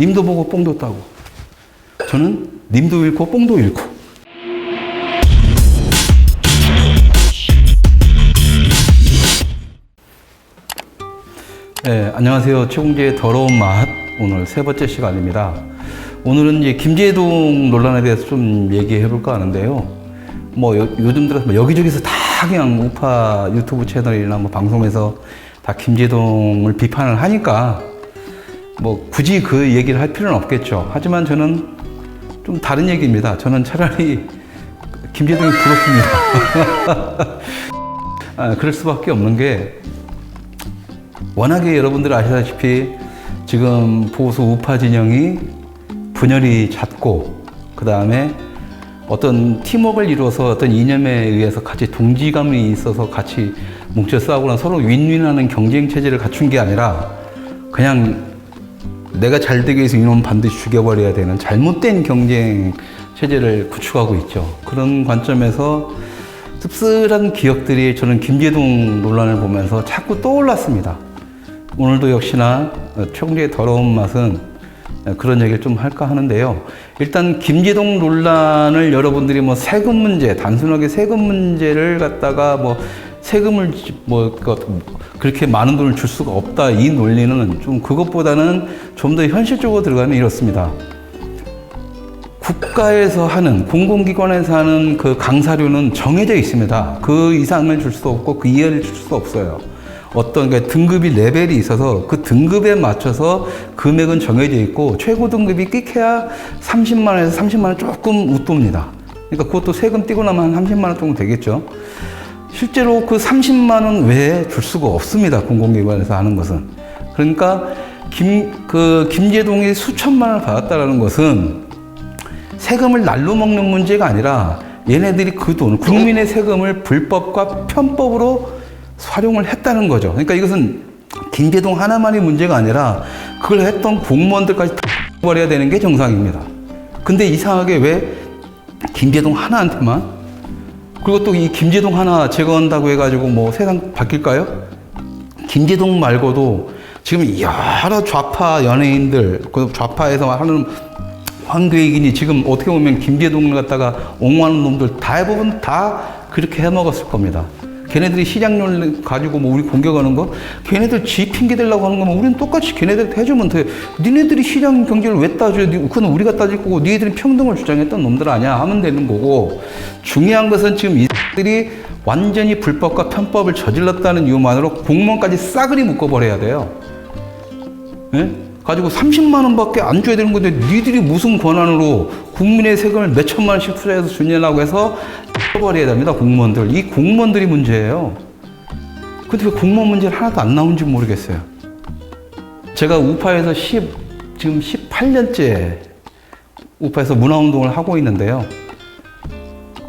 님도 보고 뽕도 따고. 저는 님도 잃고 뽕도 잃고. 네, 안녕하세요. 최공재의 더러운 맛. 오늘 세 번째 시간입니다. 오늘은 이제 김제동 논란에 대해서 좀 얘기해 볼까 하는데요. 뭐 요즘 들어서 여기저기서 다 그냥 우파 유튜브 채널이나 뭐 방송에서 다 김제동을 비판을 하니까 뭐 굳이 그 얘기를 할 필요는 없겠죠. 하지만 저는 좀 다른 얘기입니다. 저는 차라리 김제동이 부럽습니다. 그럴 수밖에 없는 게 워낙에 여러분들 아시다시피 지금 보수 우파 진영이 분열이 잦고 그 다음에 어떤 팀워크를 이루어서 어떤 이념에 의해서 같이 동지감이 있어서 같이 뭉쳐 싸우거나 서로 윈윈하는 경쟁 체제를 갖춘 게 아니라 그냥 내가 잘 되기 위해서 이놈 반드시 죽여버려야 되는 잘못된 경쟁 체제를 구축하고 있죠. 그런 관점에서 씁쓸한 기억들이 저는 김제동 논란을 보면서 자꾸 떠올랐습니다. 오늘도 역시나 최공재의 더러운 맛은 그런 얘기를 좀 할까 하는데요. 일단 김제동 논란을 여러분들이 뭐 세금 문제, 단순하게 세금 문제를 갖다가 뭐 세금을 뭐 그렇게 많은 돈을 줄 수가 없다 이 논리는 좀 그것보다는 좀 더 현실적으로 들어가면 이렇습니다. 국가에서 하는 공공기관에서 하는 그 강사료는 정해져 있습니다. 그 이상을 줄 수 없고 그 이하를 줄 수 없어요. 어떤 등급이 레벨이 있어서 그 등급에 맞춰서 금액은 정해져 있고 최고 등급이 끽해야 30만 원에서 30만 원 조금 웃돕니다. 그러니까 그것도 세금 떼고 나면 한 30만 원 정도 되겠죠. 실제로 그 30만 원 외에 줄 수가 없습니다. 공공기관에서 하는 것은. 그러니까 김제동이 수천만 원을 받았다는 것은 세금을 날로 먹는 문제가 아니라 얘네들이 그 돈, 국민의 세금을 불법과 편법으로 활용을 했다는 거죠. 그러니까 이것은 김제동 하나만이 문제가 아니라 그걸 했던 공무원들까지 다 버려야 되는 게 정상입니다. 근데 이상하게 왜 김제동 하나한테만, 그리고 또 이 김제동 하나 제거한다고 해가지고 뭐 세상 바뀔까요? 김제동 말고도 지금 여러 좌파 연예인들, 그 좌파에서 하는 황교익이니 지금 어떻게 보면 김제동을 갖다가 옹호하는 놈들 대부분 다 그렇게 해먹었을 겁니다. 걔네들이 시장률 가지고 뭐 우리 공격하는 거, 걔네들 지 핑계 대려고 하는 거면 우리는 똑같이 걔네들한테 해주면 돼. 니네들이 시장 경제를 왜 따져? 그건 우리가 따질 거고, 니네들이 평등을 주장했던 놈들 아니야? 하면 되는 거고, 중요한 것은 지금 이들이 완전히 불법과 편법을 저질렀다는 이유만으로 공무원까지 싸그리 묶어버려야 돼요. 예? 가지고 30만 원밖에 안 줘야 되는 건데 니들이 무슨 권한으로 국민의 세금을 몇 천만 원씩 투자해서 주냐라고 해서 버려야 됩니다. 공무원들. 이 공무원들이 문제예요. 근데 왜 공무원 문제는 하나도 안 나온지 모르겠어요. 제가 우파에서 지금 18년째 우파에서 문화운동을 하고 있는데요.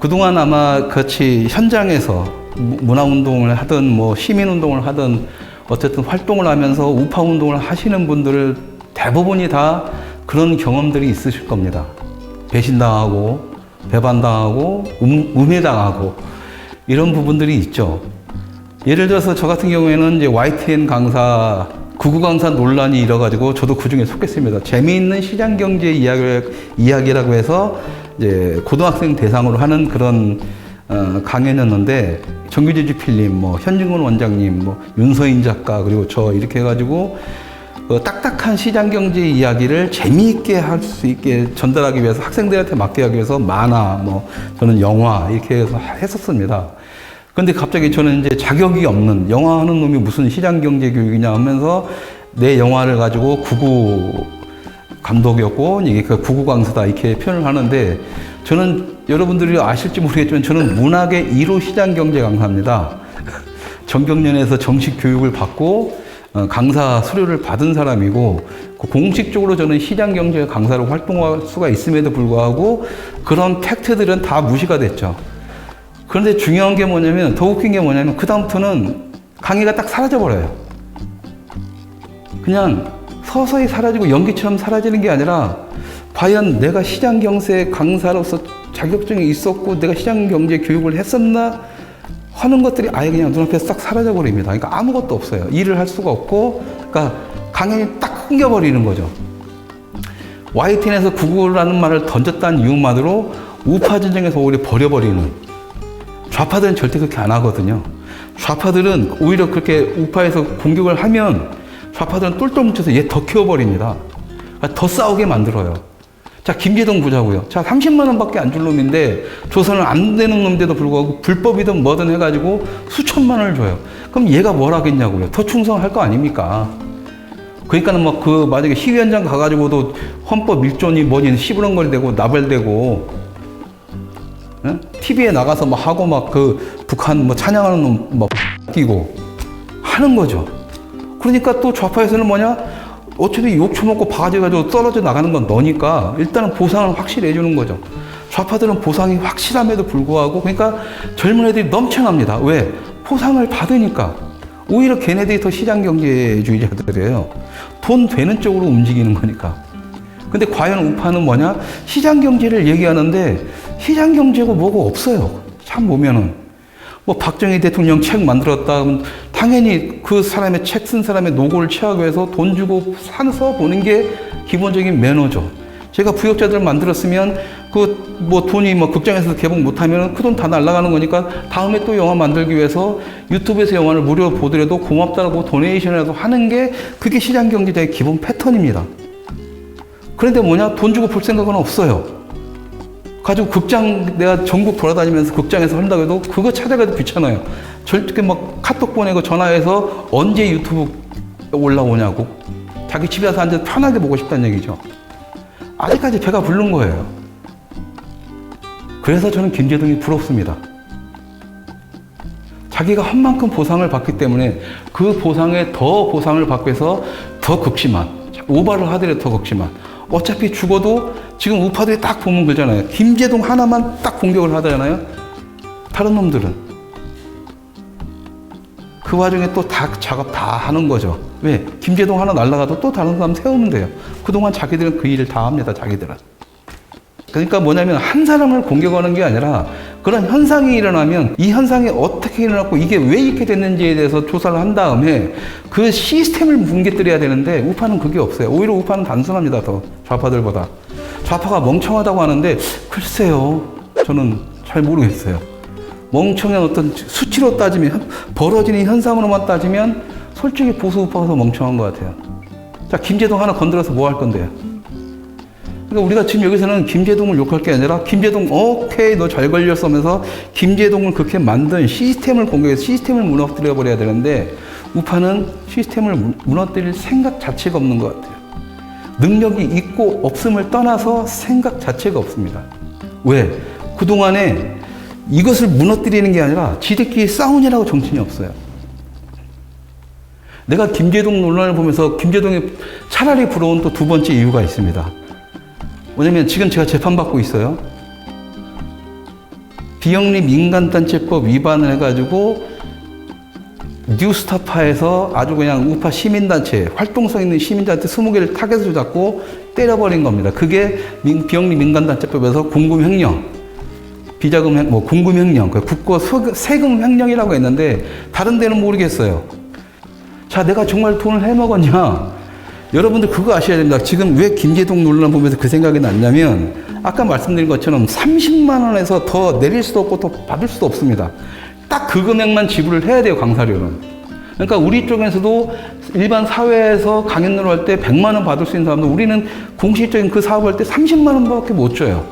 그동안 아마 같이 현장에서 문화운동을 하든 뭐 시민운동을 하든 어쨌든 활동을 하면서 우파운동을 하시는 분들 대부분이 다 그런 경험들이 있으실 겁니다. 배신당하고 배반당하고 음해당하고 이런 부분들이 있죠. 예를 들어서 저 같은 경우에는 이제 YTN 강사, 구구 강사 논란이 일어가지고 저도 그 중에 속했습니다. 재미있는 시장 경제 이야기라고 해서 이제 고등학생 대상으로 하는 그런 강연이었는데 정규재 필님, 뭐 현진건 원장님, 뭐 윤서인 작가 그리고 저 이렇게 해가지고 딱딱한 시장 경제 이야기를 재미있게 할 수 있게 전달하기 위해서 학생들한테 맞게 하기 위해서 만화, 뭐 저는 영화 이렇게 해서 했었습니다. 근데 갑자기 저는 이제 자격이 없는 영화 하는 놈이 무슨 시장 경제 교육이냐 하면서 내 영화를 가지고 구구 감독이었고 이게 그 구구 강사다 이렇게 표현을 하는데 저는 여러분들이 아실지 모르겠지만 저는 문학의 1호 시장 경제 강사입니다. 정경련에서 정식 교육을 받고 강사 수료를 받은 사람이고 공식적으로 저는 시장 경제 강사로 활동할 수가 있음에도 불구하고 그런 팩트들은 다 무시가 됐죠. 그런데 중요한 게 뭐냐면 더 웃긴 게 뭐냐면 그 다음부터는 강의가 딱 사라져 버려요. 그냥 서서히 사라지고 연기처럼 사라지는 게 아니라 과연 내가 시장 경제 강사로서 자격증이 있었고 내가 시장 경제 교육을 했었나 하는 것들이 아예 그냥 눈앞에서 싹 사라져 버립니다. 그러니까 아무것도 없어요. 일을 할 수가 없고, 그러니까 강연이 딱 끊겨버리는 거죠. YTN에서 구구라는 말을 던졌다는 이유만으로 우파 진영에서 오히려 버려버리는, 좌파들은 절대 그렇게 안 하거든요. 좌파들은 오히려 그렇게 우파에서 공격을 하면 좌파들은 똘똘 뭉쳐서 얘 더 키워버립니다. 더 싸우게 만들어요. 자, 김재동 보자고요. 자, 30만 원밖에 안 줄 놈인데, 조선은 안 되는 놈인데도 불구하고 불법이든 뭐든 해가지고 수천만 원을 줘요. 그럼 얘가 뭘 하겠냐고요. 더 충성할 거 아닙니까? 그러니까는 막 만약에 시위 현장 가가지고도 헌법 1조니 뭐니 시부렁거리대고 나발대고, 응? TV에 나가서 막 하고 막 북한 뭐 찬양하는 놈 막 끼고 하는 거죠. 그러니까 또 좌파에서는 뭐냐? 어차피 욕 처먹고 바가지 가지고 떨어져 나가는 건 너니까 일단은 보상을 확실히 해주는 거죠. 좌파들은 보상이 확실함에도 불구하고, 그러니까 젊은 애들이 넘쳐납니다. 왜? 보상을 받으니까. 오히려 걔네들이 더 시장경제주의자들이에요. 돈 되는 쪽으로 움직이는 거니까. 근데 과연 우파는 뭐냐? 시장경제를 얘기하는데 시장경제고 뭐고 없어요. 참 보면은. 뭐 박정희 대통령 책 만들었다 하면 당연히 그 사람의 책 쓴 사람의 노고를 취하기 위해서 돈 주고 사서 보는 게 기본적인 매너죠. 제가 부역자들 만들었으면 뭐 돈이 뭐 극장에서 개봉 못하면 그 돈 다 날아가는 거니까 다음에 또 영화 만들기 위해서 유튜브에서 영화를 무료로 보더라도 고맙다고 도네이션이라도 하는 게 그게 시장경제의 기본 패턴입니다. 그런데 뭐냐? 돈 주고 볼 생각은 없어요. 가지고 극장 내가 전국 돌아다니면서 극장에서 한다고 해도 그거 찾아가도 귀찮아요. 절대 막 카톡 보내고 전화해서 언제 유튜브 올라오냐고. 자기 집에 와서 앉아서 편하게 보고 싶다는 얘기죠. 아직까지 배가 부른 거예요. 그래서 저는 김재동이 부럽습니다. 자기가 한 만큼 보상을 받기 때문에 그 보상에 더 보상을 받기 위해서 더 극심한, 오바를 하더라도 더 극심한, 어차피 죽어도 지금 우파들이 딱 보면 그러잖아요. 김재동 하나만 딱 공격을 하잖아요. 다른 놈들은 그 와중에 또 다 작업 다 하는 거죠. 왜? 김재동 하나 날라가도 또 다른 사람 세우면 돼요. 그동안 자기들은 그 일을 다 합니다. 자기들은. 그러니까 뭐냐면 한 사람을 공격하는 게 아니라 그런 현상이 일어나면 이 현상이 어떻게 일어났고 이게 왜 이렇게 됐는지에 대해서 조사를 한 다음에 그 시스템을 뭉개뜨려야 되는데 우파는 그게 없어요. 오히려 우파는 단순합니다. 더 좌파들보다. 좌파가 멍청하다고 하는데 글쎄요. 저는 잘 모르겠어요. 멍청한 어떤 수치로 따지면, 벌어지는 현상으로만 따지면 솔직히 보수 우파가 멍청한 것 같아요. 자, 김재동 하나 건드려서 뭐 할 건데요? 그러니까 우리가 지금 여기서는 김재동을 욕할 게 아니라 김재동 오케이 너 잘 걸렸어 하면서 김재동을 그렇게 만든 시스템을 공격해서 시스템을 무너뜨려 버려야 되는데 우파는 시스템을 무너뜨릴 생각 자체가 없는 것 같아요. 능력이 있고 없음을 떠나서 생각 자체가 없습니다. 왜? 그동안에 이것을 무너뜨리는 게 아니라 지들끼리 싸우느라고 정신이 없어요. 내가 김재동 논란을 보면서 김재동이 차라리 부러운 또 두 번째 이유가 있습니다. 뭐냐면 지금 제가 재판받고 있어요. 비영리 민간단체법 위반을 해가지고 뉴스타파에서 아주 그냥 우파 시민단체, 활동성 있는 시민단체 20개를 타겟으로 잡고 때려버린 겁니다. 그게 비영리 민간단체법에서 공금횡령, 비자금, 공금횡령, 국고 세금 횡령이라고 했는데 다른 데는 모르겠어요. 자, 내가 정말 돈을 해먹었냐? 여러분들 그거 아셔야 됩니다. 지금 왜 김재동 논란 보면서 그 생각이 났냐면 아까 말씀드린 것처럼 30만 원에서 더 내릴 수도 없고 더 받을 수도 없습니다. 딱 그 금액만 지불을 해야 돼요, 강사료는. 그러니까 우리 쪽에서도 일반 사회에서 강연료를 할 때 100만 원 받을 수 있는 사람도 우리는 공식적인 그 사업을 할 때 30만 원밖에 못 줘요.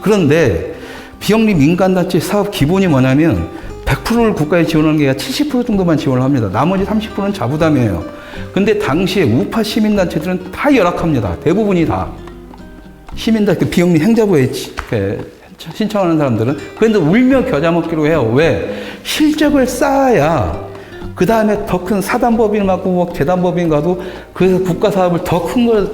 그런데 비영리 민간단체 사업 기본이 뭐냐면 100%를 국가에 지원하는 게 아니라 70% 정도만 지원을 합니다. 나머지 30%는 자부담이에요. 근데 당시에 우파 시민단체들은 다 열악합니다. 대부분이 다. 시민단체, 비영리 행자부에 신청하는 사람들은. 그런데 울며 겨자 먹기로 해요. 왜? 실적을 쌓아야 그 다음에 더 큰 사단법인 하고 재단법인 가도 그래서 국가 사업을 더 큰 걸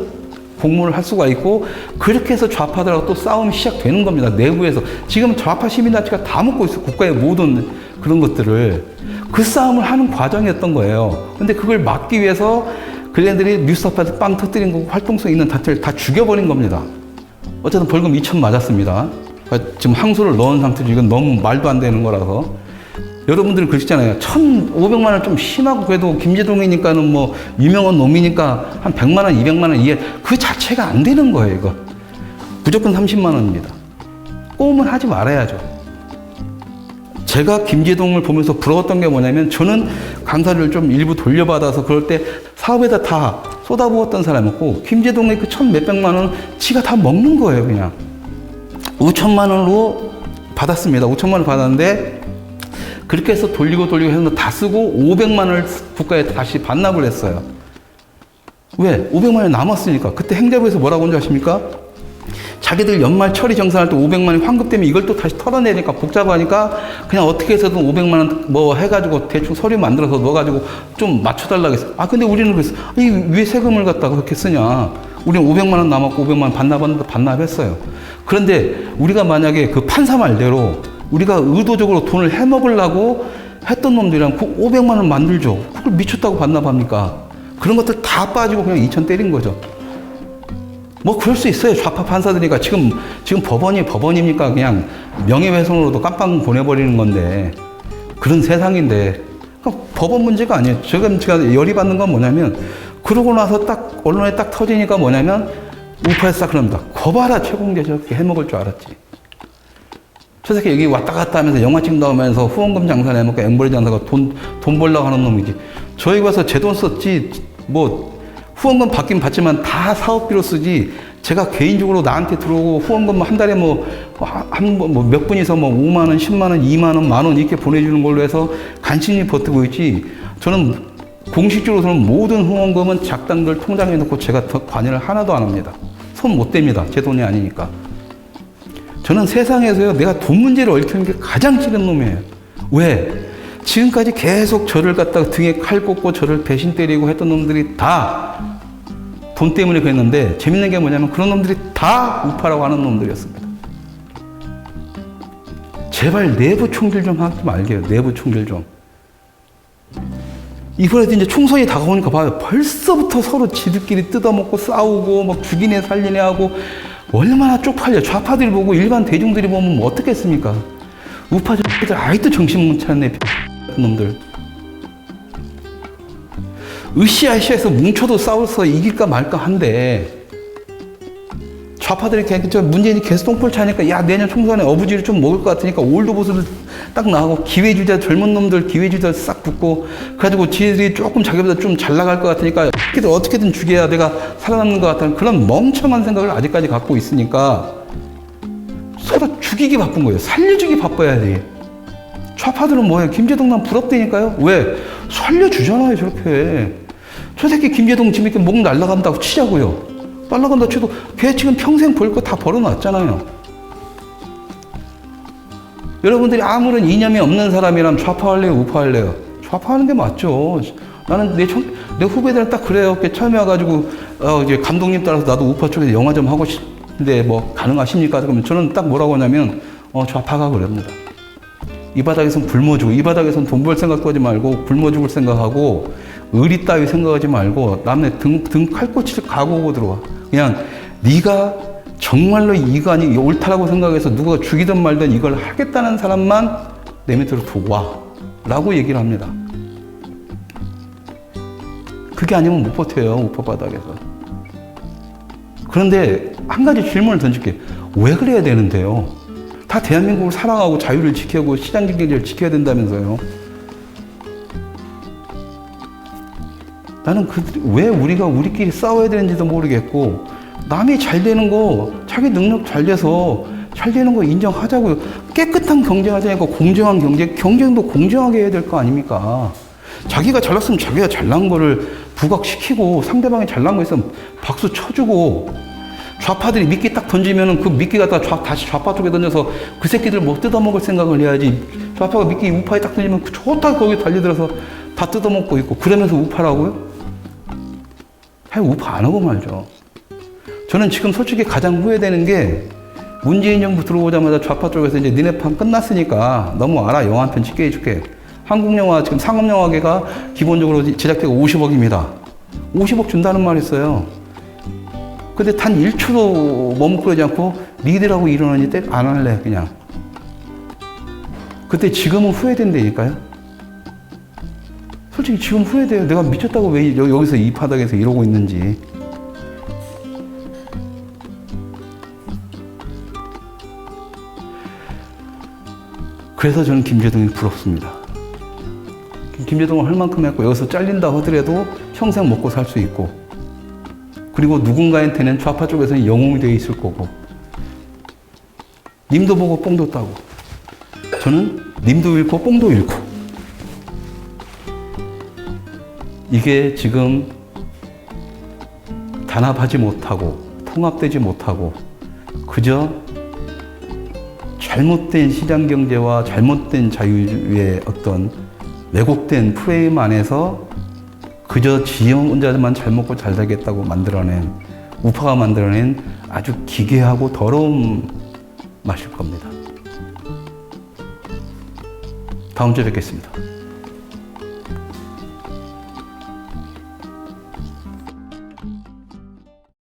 공모를 할 수가 있고 그렇게 해서 좌파들하고 또 싸움이 시작되는 겁니다. 내부에서. 지금 좌파 시민단체가 다 먹고 있어요. 국가의 모든 그런 것들을. 그 싸움을 하는 과정이었던 거예요. 근데 그걸 막기 위해서 그네들이 뉴스타파에서 빵 터뜨린 거고 활동성 있는 단체를 다 죽여버린 겁니다. 어쨌든 벌금 2천 맞았습니다. 지금 항소를 넣은 상태죠. 이건 너무 말도 안 되는 거라서. 여러분들이 그러시잖아요. 1,500만 원 좀 심하고 그래도 김제동이니까는 뭐 유명한 놈이니까 한 100만 원, 200만 원 이해. 그 자체가 안 되는 거예요, 이거. 무조건 30만 원입니다. 꼬움을 하지 말아야죠. 제가 김제동을 보면서 부러웠던 게 뭐냐면 저는 강사를 좀 일부 돌려받아서 그럴 때 사업에다 다 쏟아부었던 사람이었고 김제동의 그 1,몇백만 원 지가 다 먹는 거예요, 그냥. 5천만 원으로 받았습니다. 5천만 원 받았는데 그렇게 해서 돌리고 해서 다 쓰고 500만 원을 국가에 다시 반납을 했어요. 왜? 500만 원이 남았으니까. 그때 행자부에서 뭐라고 한 줄 아십니까? 자기들 연말 처리 정산할 때 500만 원이 환급되면 이걸 또 다시 털어내니까 복잡하니까 그냥 어떻게 해서든 500만 원 뭐 해가지고 대충 서류 만들어서 넣어가지고 좀 맞춰달라고 했어요. 아, 근데 우리는 그랬어. 왜 세금을 갖다가 그렇게 쓰냐. 우리는 500만 원 남았고 500만 원 반납했어요. 그런데 우리가 만약에 그 판사 말대로 우리가 의도적으로 돈을 해먹으려고 했던 놈들이랑 그 500만 원 만들죠. 그걸 미쳤다고 반납합니까? 그런 것들 다 빠지고 그냥 2천 때린 거죠. 뭐 그럴 수 있어요. 좌파 판사들이니까 지금 법원입니까? 그냥 명예훼손으로도 깜빵 보내버리는 건데 그런 세상인데 그러니까 법원 문제가 아니에요. 지금 제가 열이 받는 건 뭐냐면 그러고 나서 딱 언론에 딱 터지니까 뭐냐면 우파에서 딱 그럽니다. 거봐라 최공재 저렇게 해먹을 줄 알았지. 저 새끼 여기 왔다 갔다 하면서 영화 찍나오면서 후원금 장사 내먹고 앵벌이 장사가 돈 벌려고 하는 놈이지. 저희 가서 제 돈 썼지 뭐 후원금 받긴 받지만 다 사업비로 쓰지. 제가 개인적으로 나한테 들어오고 후원금 한 달에 몇 분이서 5만 원, 10만 원, 2만 원, 만 원 이렇게 보내주는 걸로 해서 간신히 버티고 있지. 저는 공식적으로는 모든 후원금은 작당들 통장에 넣고 제가 관여를 하나도 안 합니다. 손 못 댑니다. 제 돈이 아니니까. 저는 세상에서요, 내가 돈 문제를 얽히는 게 가장 싫은 놈이에요. 왜? 지금까지 계속 저를 갖다가 등에 칼 꽂고 저를 배신 때리고 했던 놈들이 다 돈 때문에 그랬는데 재밌는 게 뭐냐면 그런 놈들이 다 우파라고 하는 놈들이었습니다. 제발 내부 총질 좀 하지 말게요. 내부 총질 좀. 이번에도 이제 총선이 다가오니까 봐요. 벌써부터 서로 지들끼리 뜯어먹고 싸우고 막 죽이네 살리네 하고 얼마나 쪽팔려. 좌파들이 보고 일반 대중들이 보면 뭐 어떻겠습니까? 우파 들 아직도 정신 못 차렸네 놈들. 으쌰으쌰해서 뭉쳐도 싸워서 이길까 말까 한데 좌파들이 문재인이 계속 똥볼 차니까 야 내년 총선에 어부지를 좀 먹을 것 같으니까 올드보스를 딱 나가고 기회주자 젊은 놈들 기회주자 싹 붙고 그래가지고 지들이 조금 자기보다 좀 잘 나갈 것 같으니까 어떻게든 죽여야 내가 살아남는 것 같다는 그런 멍청한 생각을 아직까지 갖고 있으니까 서로 죽이기 바쁜 거예요. 살려주기 바빠야 돼. 좌파들은 뭐예요? 김제동 난 부럽다니까요. 왜? 살려주잖아요 저렇게. 저 새끼 김제동 지금 이렇게 목 날라간다고 치자고요. 날라간다 쳐도 걔 지금 평생 벌 거 다 벌어놨잖아요. 여러분들이 아무런 이념이 없는 사람이라면 좌파할래요? 우파할래요? 좌파하는 게 맞죠. 나는 내 후배들은 딱 그래요. 처음에 와가지고 이제 감독님 따라서 나도 우파 쪽에서 영화 좀 하고 싶은데 뭐 가능하십니까? 그러면 저는 딱 뭐라고 하냐면 좌파가 그럽니다. 이 바닥에선 굶어 죽고 이 바닥에선 돈 벌 생각도 하지 말고 굶어 죽을 생각하고 의리 따위 생각하지 말고 남의 등 칼꼬치를 각오하고 들어와. 그냥 네가 정말로 이거 아니 옳다라고 생각해서 누가 죽이든 말든 이걸 하겠다는 사람만 내 밑으로 두고 와 라고 얘기를 합니다. 그게 아니면 못 버텨요. 우파 바닥에서. 그런데 한 가지 질문을 던질게요. 왜 그래야 되는데요? 다 대한민국을 사랑하고 자유를 지키고 시장 경제를 지켜야 된다면서요. 나는 왜 우리가 우리끼리 싸워야 되는지도 모르겠고 남이 잘 되는 거 자기 능력 잘 돼서 잘 되는 거 인정하자고요. 깨끗한 경쟁하자니까 공정한 경쟁도 공정하게 해야 될 거 아닙니까? 자기가 잘났으면 자기가 잘난 거를 부각시키고 상대방이 잘난 거 있으면 박수 쳐주고 좌파들이 미끼 딱 던지면은 그 미끼 갖다가 다시 좌파 쪽에 던져서 그 새끼들 못 뜯어먹을 생각을 해야지. 좌파가 미끼 우파에 딱 던지면 좋다 거기 달려들어서 다 뜯어먹고 있고 그러면서 우파라고요? 우파 안 하고 말죠. 저는 지금 솔직히 가장 후회되는 게 문재인 정부 들어오자마자 좌파 쪽에서 이제 니네 판 끝났으니까 넘어와라. 영화 한 편 찍게 해줄게. 한국 영화 지금 상업영화계가 기본적으로 제작비가 50억입니다. 50억 준다는 말이 있어요. 근데 단 1초도 머뭇거리지 않고 니들하고 일어나니 안 할래 그냥. 그때 지금은 후회된다니까요. 솔직히 지금 후회돼요. 내가 미쳤다고 왜 여기서 이 바닥에서 이러고 있는지. 그래서 저는 김재동이 부럽습니다. 김재동은 할 만큼 했고 여기서 잘린다 하더라도 평생 먹고 살 수 있고, 그리고 누군가한테는 좌파 쪽에서는 영웅이 되어 있을 거고, 님도 보고 뽕도 따고, 저는 님도 잃고 뽕도 잃고. 이게 지금 단합하지 못하고 통합되지 못하고 그저 잘못된 시장경제와 잘못된 자유의 어떤 왜곡된 프레임 안에서 그저 지 혼자만 잘 먹고 잘 살겠다고 만들어낸, 우파가 만들어낸 아주 기괴하고 더러운 맛일 겁니다. 다음 주에 뵙겠습니다.